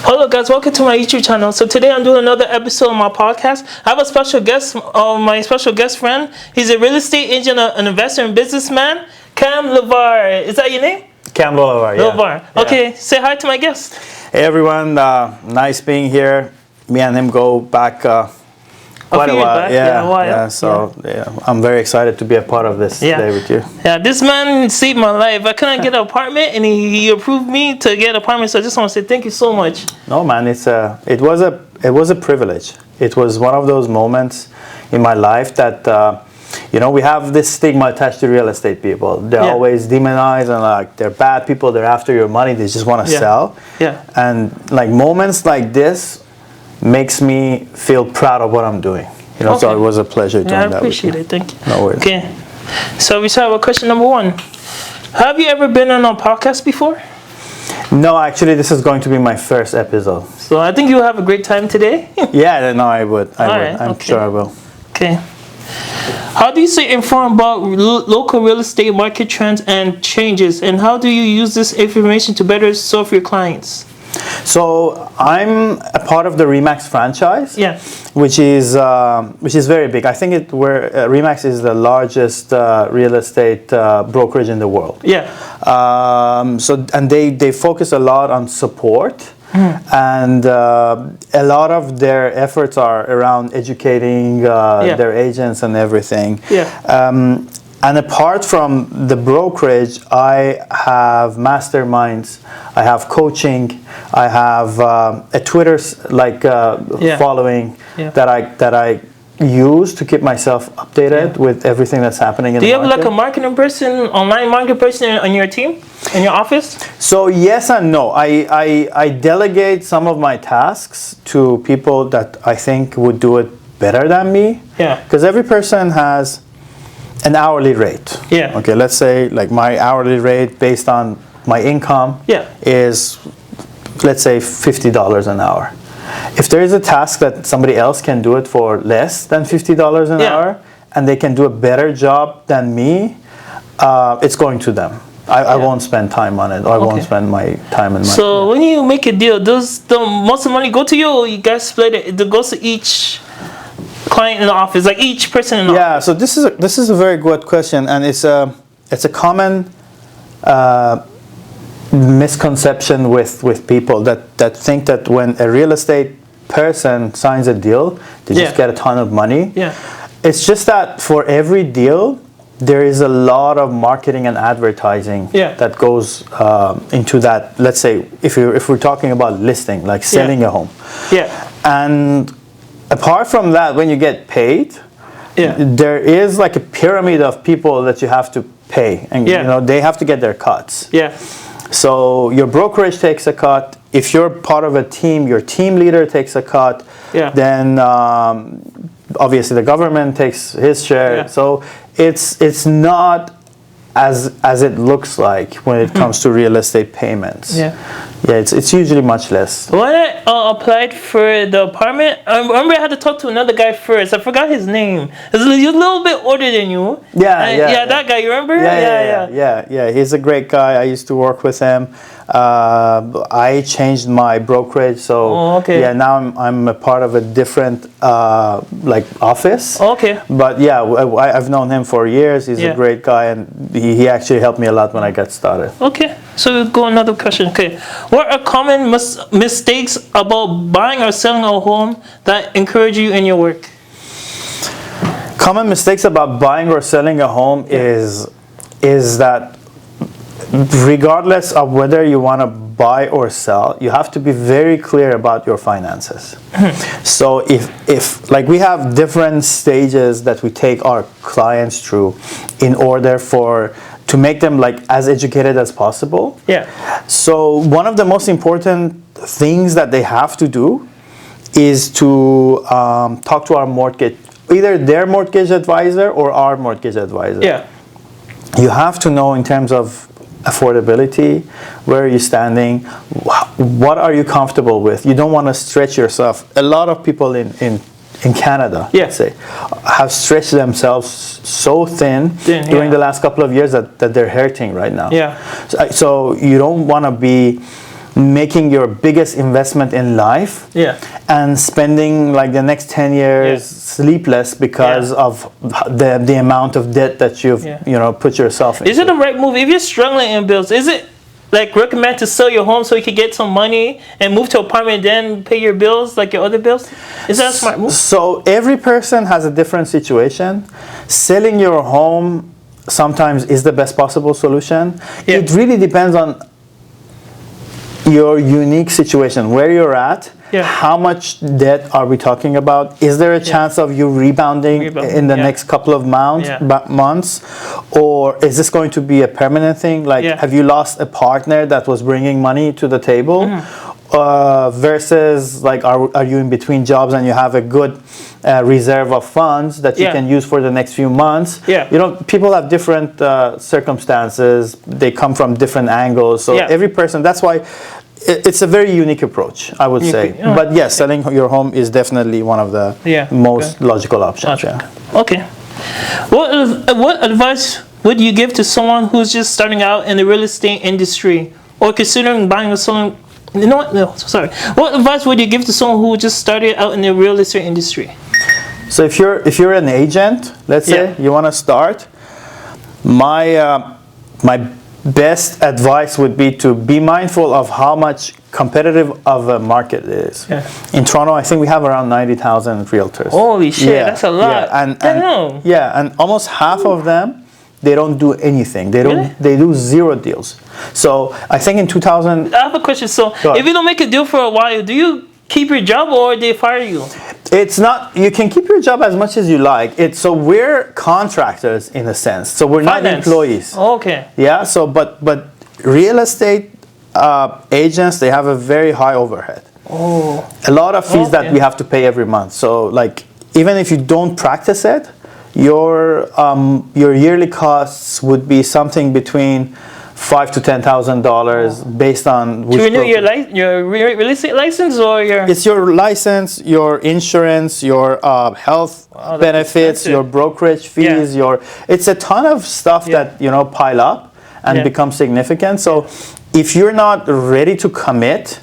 Hello guys, welcome to my YouTube channel. So today I'm doing another episode of my podcast. I have a special guest, my special guest friend. He's a real estate agent, an investor and businessman, Kam Lolavar. Is that your name? Kam Lolavar, yeah. Lolavar. Okay, say hi to my guest. Hey everyone, nice being here. Me and him go back quite a while. Back. Yeah, a while. Yeah, I'm very excited to be a part of this today with you. Yeah, this man saved my life. I couldn't get an apartment, and he approved me to get an apartment. So I just want to say thank you so much. No, man, it was a privilege. It was one of those moments in my life that we have this stigma attached to real estate people. They're always demonized and like they're bad people. They're after your money. They just want to sell. Yeah. And like moments like this makes me feel proud of what I'm doing. So it was a pleasure doing that. I appreciate it. Thank you. No worries. Okay. So we start with question number 1. Have you ever been on a podcast before? No, actually, this is going to be my first episode. So I think you'll have a great time today. Yeah, no, I would. I'm sure I will. Okay. How do you stay informed about local real estate market trends and changes, and how do you use this information to better serve your clients? So I'm a part of the RE/MAX franchise, which is very big. I think RE/MAX is the largest real estate brokerage in the world. Yeah. And they focus a lot on support. And a lot of their efforts are around educating their agents and everything. And apart from the brokerage, I have masterminds, I have coaching, I have a Twitter following that I use to keep myself updated with everything that's happening in the market. Do you have like a marketing person, online marketing person on your team, in your office? So yes and no. I delegate some of my tasks to people that I think would do it better than me. Yeah. Because every person has an hourly rate. Yeah. Okay, let's say like my hourly rate based on my income is, let's say, $50 an hour. If there is a task that somebody else can do it for less than $50 an hour, and they can do a better job than me, it's going to them. I won't spend time on it, or I won't spend my time and money. So when you make a deal, does the most of the money go to you, or you guys split it? It goes to each client in the office, like each person in the office? So this is a very good question, and it's a common misconception with people that think that when a real estate person signs a deal, they just get a ton of money. It's just that for every deal, there is a lot of marketing and advertising that goes into that. Let's say if we're talking about listing, like selling a home. And apart from that, when you get paid, there is like a pyramid of people that you have to pay, and they have to get their cuts. So your brokerage takes a cut. If you're part of a team, your team leader takes a cut. Then obviously the government takes his share. So it's not as it looks like when it comes to real estate payments. It's usually much less. When I applied for the apartment, I remember I had to talk to another guy first. I forgot his name. He's a little bit older than you. That guy, you remember? Yeah. He's a great guy. I used to work with him. I changed my brokerage, so now I'm a part of a different office. But I've known him for years. He's a great guy, and he actually helped me a lot when I got started. So we'll go another question. What are common mistakes about buying or selling a home that encourage you in your work? Common mistakes about buying or selling a home is that regardless of whether you want to buy or sell, you have to be very clear about your finances. So if like we have different stages that we take our clients through in order to make them like as educated as possible. So one of the most important things that they have to do is to talk to our mortgage, either their mortgage advisor or our mortgage advisor. You have to know in terms of affordability, where are you standing, what are you comfortable with. You don't want to stretch yourself. A lot of people in Canada, let's say, have stretched themselves so thin during the last couple of years that they're hurting right now. So you don't want to be making your biggest investment in life, Yeah. and spending like the next 10 years sleepless because of the amount of debt that you've put yourself in. Is it the right move if you're struggling in bills? Is it like recommend to sell your home so you can get some money and move to an apartment, then pay your bills like your other bills? Is that a smart move? So every person has a different situation. Selling your home sometimes is the best possible solution. Yeah. It really depends on your unique situation, where you're at, how much debt are we talking about? Is there a chance of you rebounding in the next couple of months? Or is this going to be a permanent thing? Like, have you lost a partner that was bringing money to the table? Versus, like, are you in between jobs and you have a good reserve of funds that you can use for the next few months? People have different circumstances. They come from different angles. So every person, that's why it's a very unique approach, I would say. But yes, selling your home is definitely one of the most logical options. Okay. What advice would you give to someone who's just starting out in the real estate industry or considering buying or selling? You know what? No, sorry. What advice would you give to someone who just started out in the real estate industry? So if you're an agent, let's say you want to start, my best advice would be to be mindful of how much competitive of a market it is. In Toronto, I think we have around 90,000 realtors. Holy shit, that's a lot. And almost half of them, they don't do anything. They do zero deals. So I think in 2000. I have a question. So if you don't make a deal for a while, do you keep your job or they fire you? It's not. You can keep your job as much as you like. So we're contractors in a sense. So we're not employees. Okay. Yeah. So but real estate agents, they have a very high overhead. A lot of fees that we have to pay every month. So like even if you don't practice it, your yearly costs would be something between $5,000 to $10,000 based on which to renew your real estate license or your. It's your license, your insurance, your health benefits, your brokerage fees. It's a ton of stuff that pile up and become significant. So if you're not ready to commit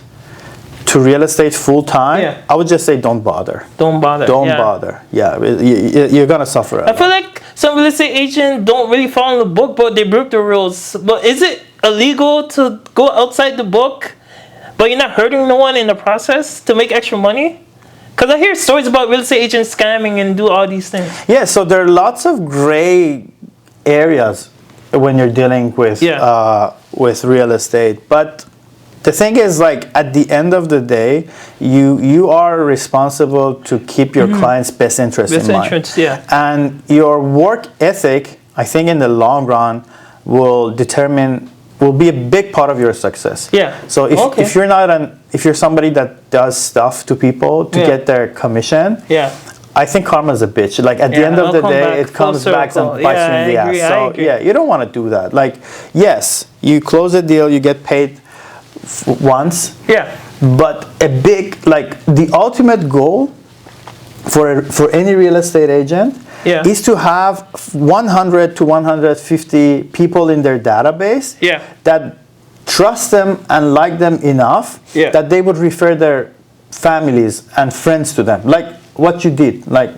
to real estate full time, I would just say don't bother. Don't bother. Yeah, you're gonna suffer. I feel like some real estate agents don't really follow the book, but they broke the rules. But is it illegal to go outside the book, but you're not hurting no one in the process to make extra money? Because I hear stories about real estate agents scamming and do all these things. Yeah, so there are lots of gray areas when you're dealing with real estate, but the thing is, like, at the end of the day, you are responsible to keep your client's best interest in mind. And your work ethic, I think, in the long run, will be a big part of your success. So if you're somebody that does stuff to people to get their commission, I think karma's a bitch. Like at the end of the day, it comes back and bites you in the ass. So you don't want to do that. Like, yes, you close a deal, you get paid once, but the ultimate goal for any real estate agent is to have 100 to 150 people in their database that trust them and like them enough that they would refer their families and friends to them, like what you did, like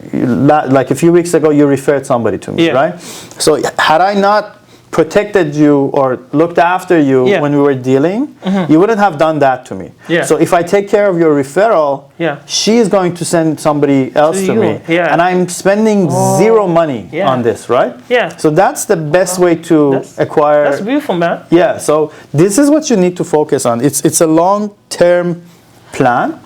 a few weeks ago you referred somebody to me, right? So had I not protected you or looked after you when we were dealing, you wouldn't have done that to me. So if I take care of your referral, she is going to send somebody else to me, and I'm spending zero money on this, right? So that's the best way to acquire. That's beautiful, man. So this is what you need to focus on. It's a long-term plan.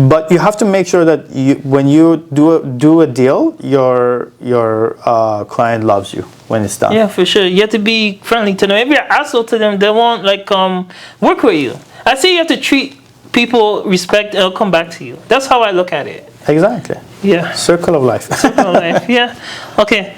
But you have to make sure that when you do a deal, your client loves you when it's done. Yeah, for sure. You have to be friendly to them. If you're an asshole to them, they won't work with you. I say you have to treat people respect, and they'll come back to you. That's how I look at it. Exactly. Circle of life. Circle of life. Okay.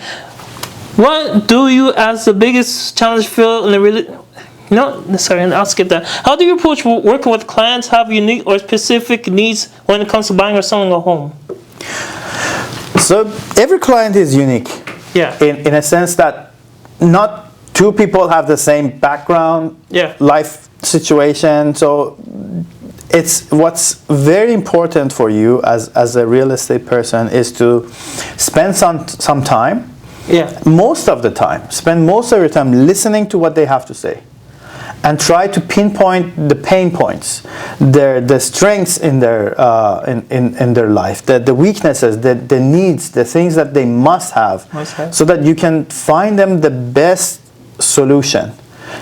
What do you as the biggest challenge feel in the I'll skip that. How do you approach working with clients who have unique or specific needs when it comes to buying or selling a home? So every client is unique. In a sense that not two people have the same background, life situation. So it's what's very important for you as a real estate person is to spend some time. Most of the time, spend most of your time listening to what they have to say, and try to pinpoint the pain points, the strengths in their in their life, the weaknesses, the needs, the things that they must have, so that you can find them the best solution.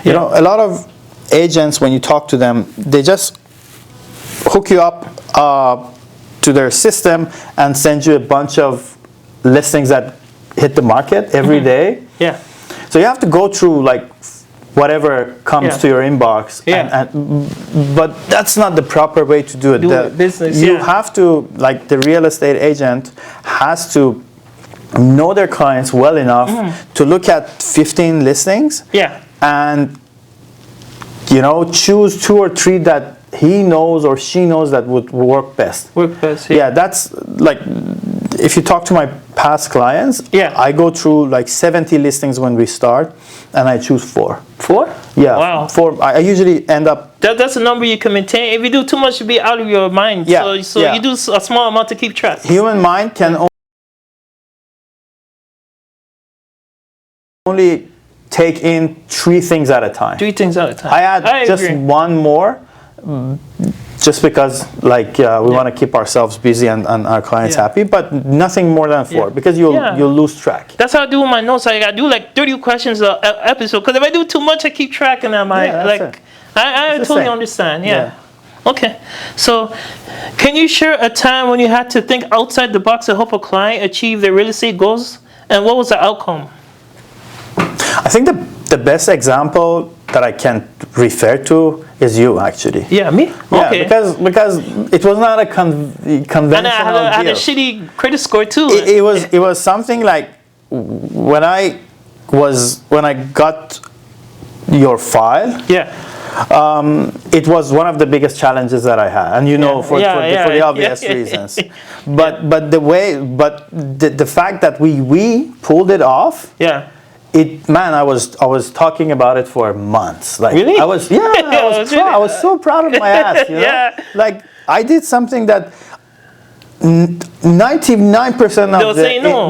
You know, a lot of agents, when you talk to them, they just hook you up to their system and send you a bunch of listings that hit the market every day. So you have to go through like whatever comes to your inbox. But that's not the proper way to do it. You have to, like, the real estate agent has to know their clients well enough to look at 15 listings and, you know, choose 2 or 3 that he knows or she knows that would work best. That's like, if you talk to my past clients, I go through like 70 listings when we start, and I choose 4. 4? Yeah. Wow. 4. I usually end up. That's a number you can maintain. If you do too much, you'll be out of your mind. So you do a small amount to keep track. Human mind can only take in 3 things at a time. 3 things at a time. I add just agree. 1 more. Just because, like, we want to keep ourselves busy and our clients happy, but nothing more than 4 because you'll lose track. That's how I do with my notes. I do like 30 questions an episode, because if I do too much, I keep tracking them. I totally understand. Okay. So, can you share a time when you had to think outside the box to help a client achieve their real estate goals, and what was the outcome? I think the best example that I can refer to is you, actually. Yeah, me? Okay. Because it was not a conventional and I had a shitty credit score too. It was something like when I got your file. It was one of the biggest challenges that I had, and for the obvious reasons. But the fact that we pulled it off. I was talking about it for months. Like, really? I was so proud of my ass. You know? Like, I did something that 99% of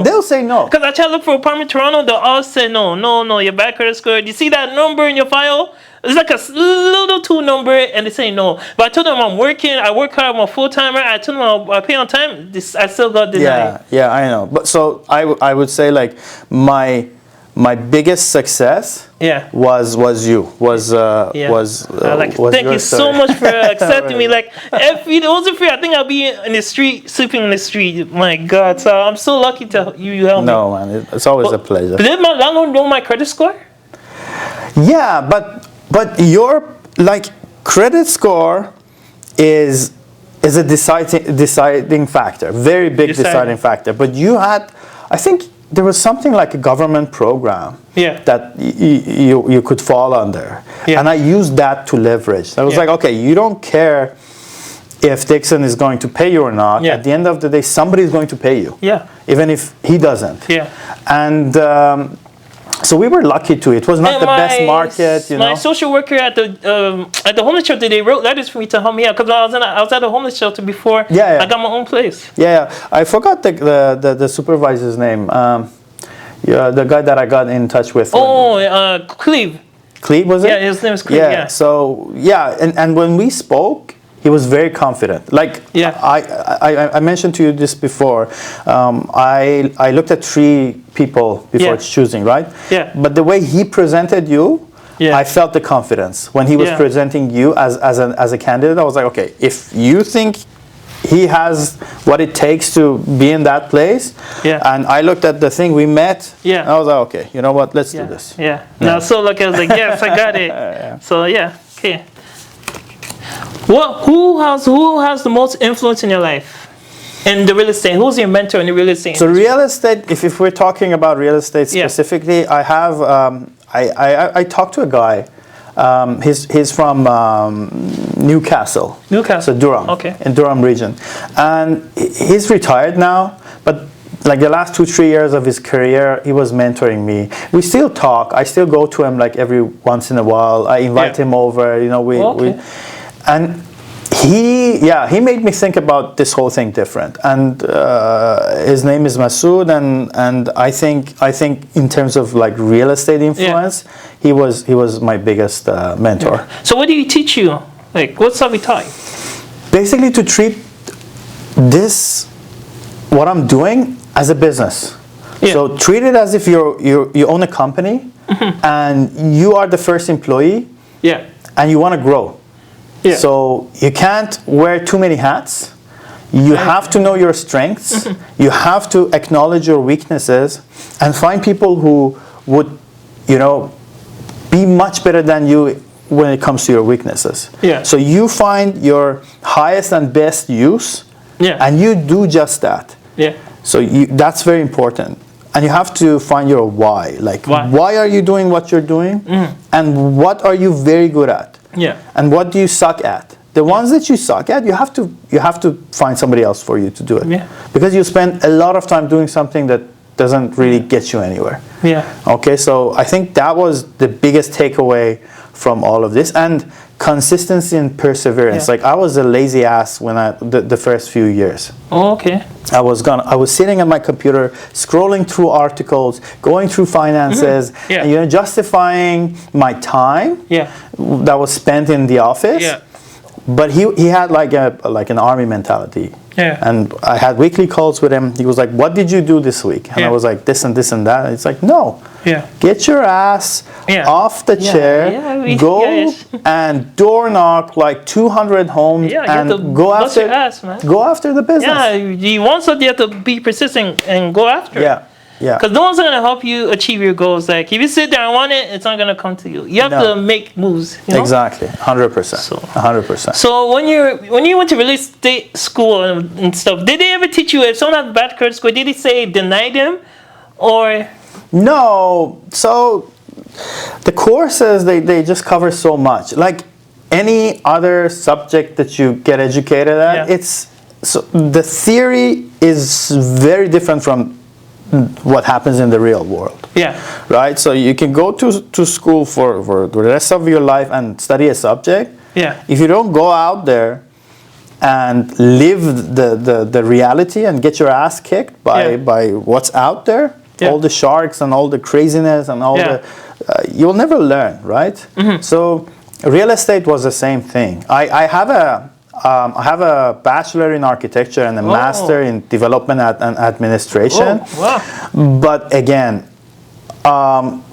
they'll say no. Because I try to look for apartment in Toronto, they'll all say no. Your bad credit score. Do you see that number in your file? It's like a little 2 number, and they say no. But I told them I work hard, I'm a full-timer. I told them I pay on time. I still got denied. Yeah, I know. But so I would say, like, my biggest success was you. Thank you so much for accepting me. Like, if it wasn't for you, I think I'll be in the street, sleeping in the street. My God. So I'm so lucky to you help me. No, man, it's always a pleasure. Did my landlord know my credit score? Yeah, but your, like, credit score is a deciding factor, very big deciding factor. But you had, I think, there was something like a government program that you could fall under. And I used that to leverage. I was like, okay, you don't care if Dixon is going to pay you or not. At the end of the day, somebody is going to pay you. Even if he doesn't. And so we were lucky too. It was not the best market, My social worker at the homeless shelter, they wrote letters for me to help me out, because I was at a homeless shelter before I got my own place. I forgot the supervisor's name. The guy that I got in touch with. Cleve. Cleve, was it? Yeah, his name is Cleve. So and when we spoke, he was very confident. Like, I mentioned to you this before. I looked at 3 people before choosing, right? But the way he presented you, I felt the confidence when he was presenting you as a candidate. I was like, okay, if you think he has what it takes to be in that place, and I looked at the thing we met, and I was like, okay, you know what? Let's do this. Now, so like I was like, yes, I got it. So okay. Who has the most influence in your life in the real estate? Who's your mentor in the real estate industry? So real estate, if we're talking about real estate specifically, I have I talked to a guy. He's from Newcastle. So Durham. Okay. In Durham region, and he's retired now. But like the last 2-3 years of his career, he was mentoring me. We still talk. I still go to him like every once in a while. I invite him over. You know, and he made me think about this whole thing different. And his name is Masood, and I think in terms of like real estate influence, he was my biggest mentor. Yeah. So what do he teach you? Like, what stuff he taught you? Basically, to treat this, what I'm doing, as a business. Yeah. So treat it as if you own a company, and you are the first employee. Yeah. And you want to grow. Yeah. So you can't wear too many hats. You have to know your strengths. You have to acknowledge your weaknesses and find people who would, you know, be much better than you when it comes to your weaknesses. Yeah. So you find your highest and best use, and you do just that. Yeah. So that's very important. And you have to find your why. Like, why are you doing what you're doing? And what are you very good at? Yeah. And what do you suck at? The ones that you suck at, you have to find somebody else for you to do it. Yeah. Because you spend a lot of time doing something that doesn't really get you anywhere. Yeah. Okay, so I think that was the biggest takeaway from all of this. And consistency and perseverance. Yeah. Like, I was a lazy ass when the first few years. Oh, okay. I was sitting at my computer, scrolling through articles, going through finances, Yeah. and, you know, justifying my time that was spent in the office. Yeah. But he had like an army mentality. Yeah. And I had weekly calls with him. He was like, "What did you do this week?" And I was like, "This and this and that." And it's like, "No. Yeah. Get your ass off the chair. Go and door knock like 200 homes and go after your ass, man. Go after the business." Yeah, you want something, you have to be persistent and go after it. Yeah. Because no one's going to help you achieve your goals. Like, if you sit there and want it, it's not going to come to you. You have to make moves. You know? Exactly. 100%. 100%. So when you went to real estate school and stuff, did they ever teach you, if someone had bad credit score, did they say deny them? Or... No. So the courses, they just cover so much. Like any other subject that you get educated at, the theory is very different from what happens in the real world. Yeah. Right? So you can go to school for the rest of your life and study a subject. Yeah. If you don't go out there and live the reality and get your ass kicked by what's out there, all the sharks and all the craziness and all you'll never learn, right? So real estate was the same thing. I have a bachelor in architecture and a master in development and administration. Oh, wow. But again,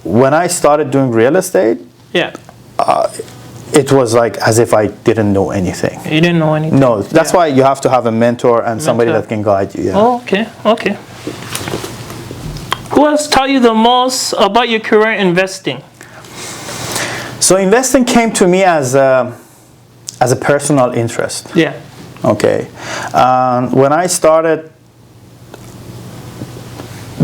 when I started doing real estate, it was like as if I didn't know anything. You didn't know anything? No, that's why you have to have a mentor and somebody that can guide you. Yeah. Oh, okay. Who has taught you the most about your career investing? So investing came to me as a personal interest. Yeah. Okay. When I started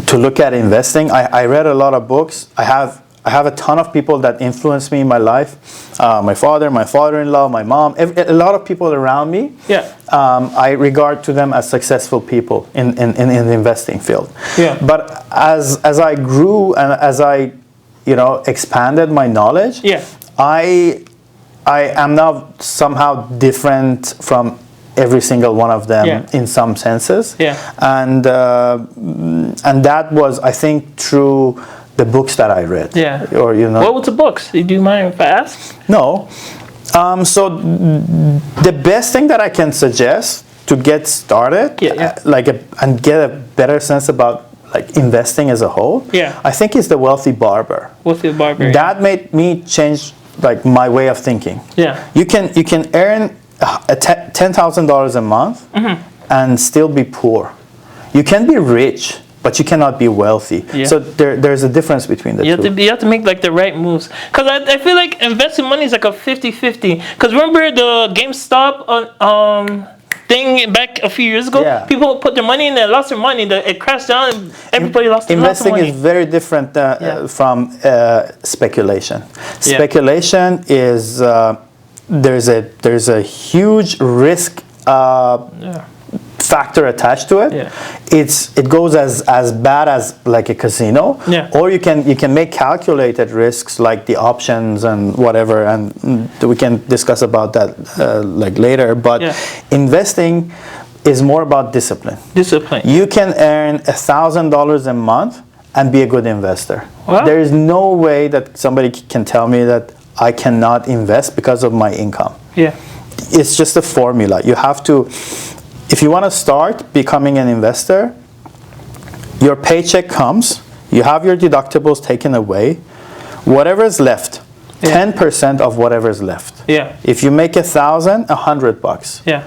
to look at investing, I read a lot of books. I have a ton of people that influenced me in my life. My father, my father-in-law, my mom, a lot of people around me. Yeah. I regard to them as successful people in the investing field. Yeah. But as I grew and as I, expanded my knowledge, I am now somehow different from every single one of them in some senses. Yeah. And that was, I think, through the books that I read. Yeah. Or What was the books? Do you mind if I ask? No. So the best thing that I can suggest to get started, and get a better sense about investing as a whole, I think is The Wealthy Barber. Wealthy Barber. That made me change my way of thinking. Yeah. You can earn $10,000 a month and still be poor. You can be rich, but you cannot be wealthy. Yeah. So there's a difference between the two. You have to make the right moves. Because I feel like investing money is like a 50-50. Because remember the GameStop thing back a few years ago? Yeah. People put their money in there, lost their money, it crashed down, and everybody lost their money. Investing is very different from speculation. Speculation is there's a huge risk factor attached to it, it goes as bad as like a casino. Yeah. Or you can make calculated risks like the options and whatever, and we can discuss about that like later. But investing is more about discipline. Discipline. You can earn $1,000 a month and be a good investor. Wow. There is no way that somebody can tell me that I cannot invest because of my income. Yeah. It's just a formula. You have to, if you want to start becoming an investor, your paycheck comes, you have your deductibles taken away, whatever is left, 10% of whatever is left. Yeah. If you make $1,000, Yeah.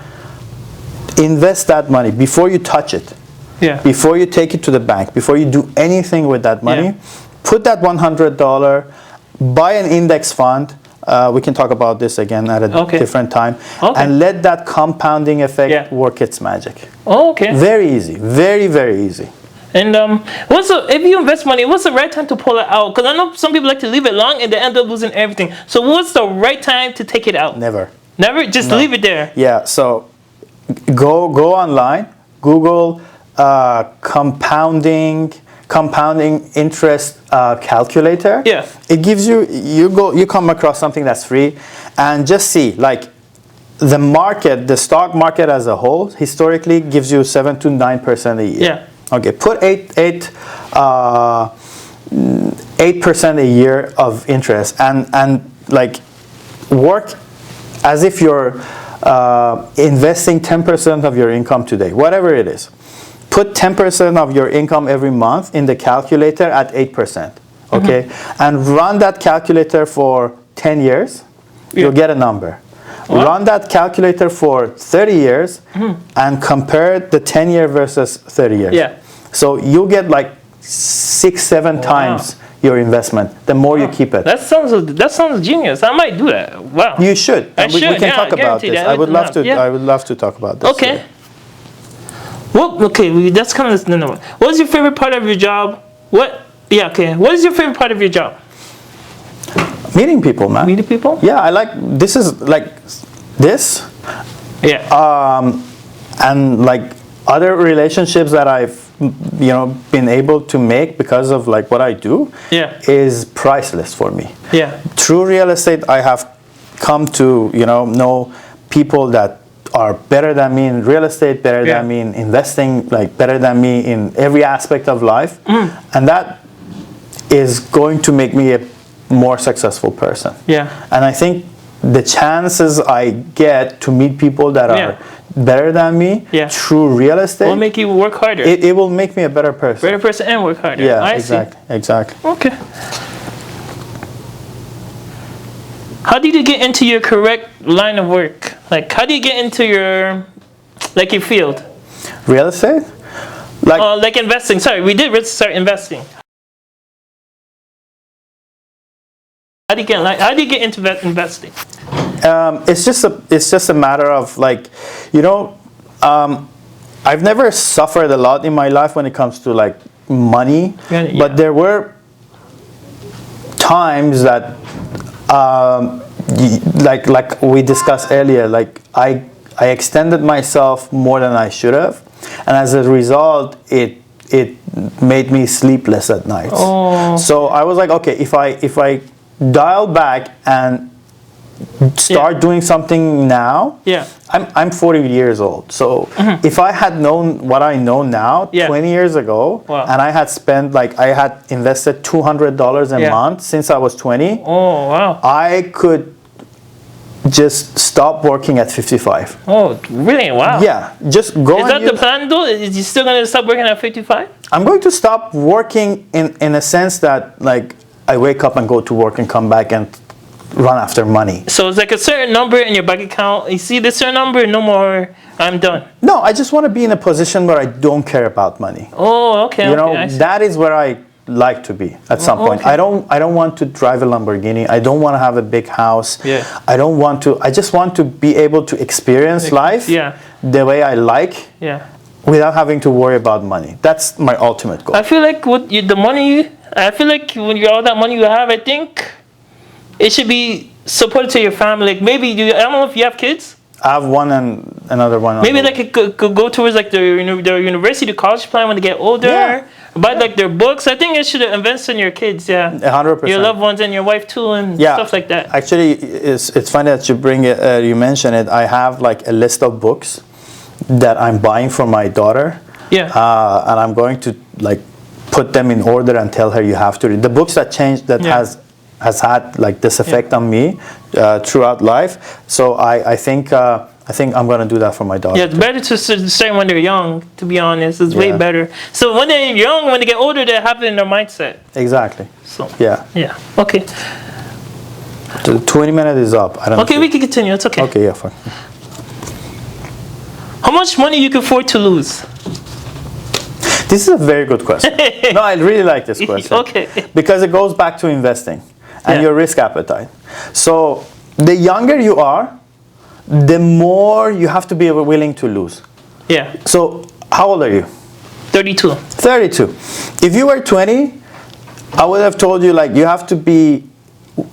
invest that money before you touch it. Yeah. Before you take it to the bank, before you do anything with that money, put that $100, buy an index fund. We can talk about this again at a different time. And let that compounding effect work its magic. Oh, okay. Very easy. Very, very easy. And if you invest money, what's the right time to pull it out? Because I know some people like to leave it long and they end up losing everything. So what's the right time to take it out? Never. Never? Just leave it there. Yeah, so go online, Google compounding interest calculator. Yeah. It gives you come across something that's free, and just see like the stock market as a whole historically gives you 7 to 9% a year. Yeah. Okay, put 8% a year of interest, and like work as if you're investing 10% of your income today, whatever it is. Put 10% of your income every month in the calculator at 8%, okay? And run that calculator for 10 years, you'll get a number. Wow. Run that calculator for 30 years and compare the 10-year versus 30 years. Yeah. So you'll get like 6-7 times your investment, the more you keep it. That sounds genius. I might do that. Wow. You should. I should. We can talk about this. I would love to. Yeah. I would love to talk about this. Okay. Well, okay. That's kind of no. What's your favorite part of your job? What? Yeah. Okay. What is your favorite part of your job? Meeting people, man. Meeting people? Yeah, I like. This is like this. Yeah. And like other relationships that I've been able to make because of like what I do. Yeah. Is priceless for me. Yeah. Through real estate, I have come to know people that are better than me in real estate, better than me in investing, like better than me in every aspect of life, and that is going to make me a more successful person. Yeah. And I think the chances I get to meet people that are better than me through real estate will make you work harder. It will make me a better person. Better person and work harder. Yeah, I exactly. see. Exactly. Okay. How did you get into your correct line of work? Like, how do you get into your field? Real estate? Like investing. Sorry, we did start investing. How do you get into investing? It's just a matter of like, I've never suffered a lot in my life when it comes to like money, but there were times that like we discussed earlier, like I extended myself more than I should have, and as a result it made me sleepless at night. So I was like, okay, if I dial back and start doing something now. I'm 40 years old, so if I had known what I know now 20 years ago, and I had spent I had invested $200 a month since I was 20, I could just stop working at 55. Oh, really? Wow. Yeah, just go. Is that the plan though? Is you still gonna stop working at 55? I'm going to stop working in a sense that like I wake up and go to work and come back and run after money. So it's like a certain number in your bank account. You see this certain number, no more. I'm done. No, I just want to be in a position where I don't care about money. Oh, okay. That is where I like to be at some point. I don't want to drive a Lamborghini. I don't want to have a big house. I don't want to. I just want to be able to experience life the way I like. Without having to worry about money. That's my ultimate goal. I feel like with the money, I feel like when you all that money you have, I think it should be supported to your family. Like maybe I don't know if you have kids. I have one and another one. on Maybe the- like it could go towards like their university, college plan when they get older. Yeah. Buy like their books. I think it should invest in your kids. Yeah. 100%. Your loved ones and your wife too, and Yeah. stuff like that. Actually, it's funny that you bring it. You mention it. I have like a list of books that I'm buying for my daughter. Yeah. And I'm going to like put them in order and tell her you have to read the books that changed that Yeah. has had like this effect on me throughout life. So I think I'm gonna do that for my daughter. Yeah, it's better to start when they're young. To be honest, it's way Yeah. better. So when they're young, when they get older, they have it in their mindset. Exactly. So Yeah. yeah. Okay. The 20 minutes is up. I don't. Okay, know. we can continue. It's okay. Okay. Yeah. Fine. How much money you can afford to lose? This is a very good question. No, I really like this question. Okay. Because it goes back to investing and Yeah. your risk appetite. So the younger you are, the more you have to be willing to lose. Yeah. So how old are you? 32. 32. If you were 20, I would have told you like you have to be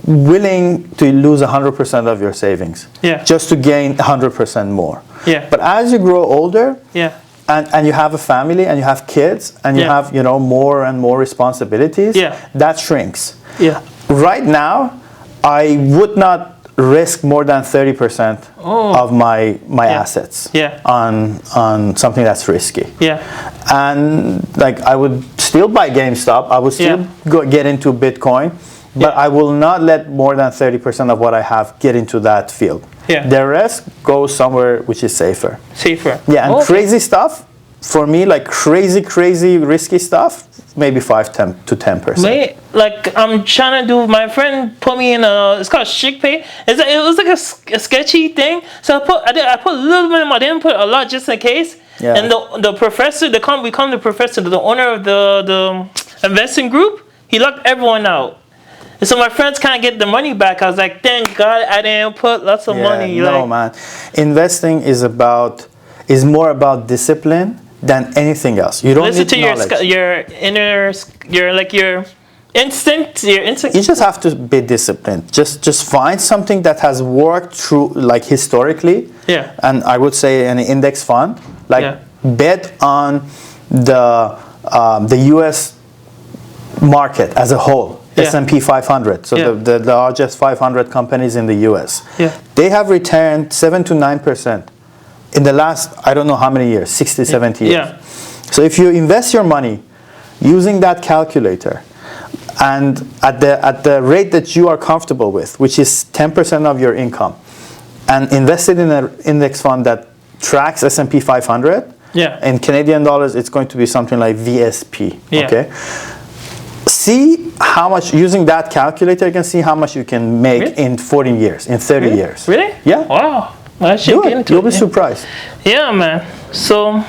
willing to lose 100% of your savings. Yeah. Just to gain 100% more. Yeah. But as you grow older, Yeah. and you have a family and you have kids and you Yeah. have more and more responsibilities, Yeah. that shrinks. Yeah. Right now, I would not risk more than 30% of my Yeah. assets Yeah. on something that's risky. Yeah. And like I would still buy GameStop, I would still get into Bitcoin, but Yeah. I will not let more than 30% of what I have get into that field. Yeah. The rest goes somewhere which is safer. Safer. Yeah, and Okay. crazy stuff, for me, like crazy risky stuff, maybe 10%. Mate, like I'm trying to do. My friend put me in a. It's called Chick Pay. It was like a sketchy thing. So I put a little bit of money. I didn't put a lot just in case. Yeah. And the professor, we call him the professor, the owner of the investing group. He locked everyone out. And so my friends can't get the money back. I was like, thank God I didn't put lots of money. No, Like, man. Investing is more about discipline than anything else. You don't listen need to knowledge. your inner, your instinct. Your instinct. You just have to be disciplined. Just find something that has worked through, like historically. Yeah. And I would say an index fund, like Yeah. bet on the U.S. market as a whole. Yeah. S&P 500, so Yeah. the largest 500 companies in the U.S. Yeah. They have returned 7 to 9% in the last, I don't know how many years, 60, 70 years. Yeah. So if you invest your money using that calculator and at the rate that you are comfortable with, which is 10% of your income, and invest it in an index fund that tracks S&P 500, Yeah. in Canadian dollars, it's going to be something like VSP. Yeah. Okay. See how much, using that calculator, you can see how much you can make Really? in 40 years, in 30 years. Really? Yeah. Wow. I should Do get it. into You'll it. be surprised. Yeah, man. So,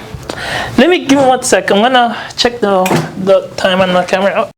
let me give me 1 sec. I'm gonna check the time on the camera. Oh.